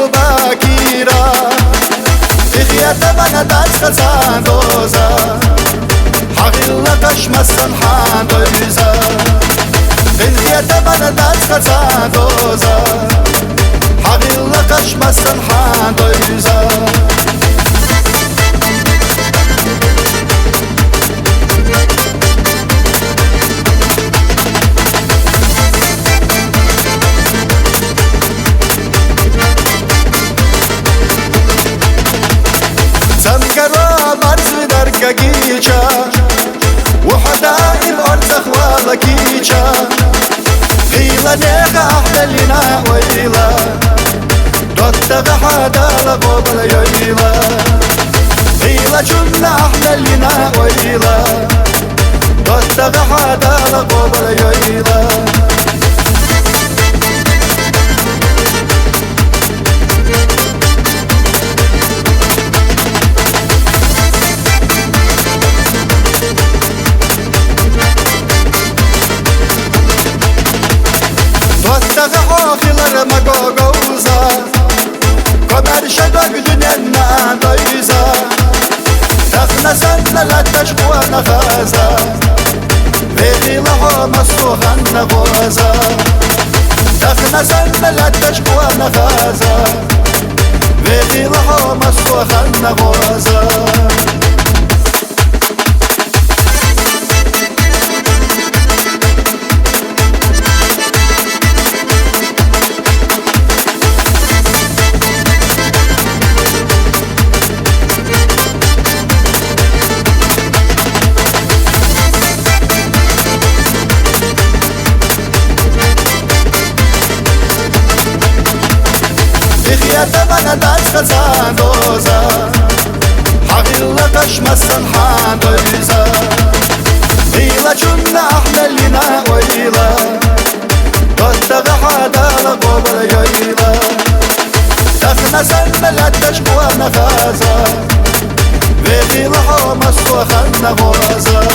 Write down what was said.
بكيرا إخيات من دست خزاندوزا حقيقة قشمسن حاندوزا إخيات من دست خزاندوزا حقيقة قشمسن حاندوزا كيشا وحدائم أرزخ والكيشا قيلة نيغا أحللنا ويلا دوتغ حدا لقوبل يويلا قيلة جنة أحللنا ويلا دوتغ حدا لقوبل يويلا آخر مگاگوزا کمر شدگ دنیا دایزا تخن سن لتش قوة نخازا ویلی لها مستوخن نغوزا تخن سن لتش قوة نخازا ویلی لها مستوخن نغوزا من دست خزاندوزا حقيقة قشمسن حاندوزا قيلة جنة أحللنا ويلا دوتغ حدا لقوبل يويلا تخن سن لتش قوة نخازا ويلي لحو مستوخن نغوزا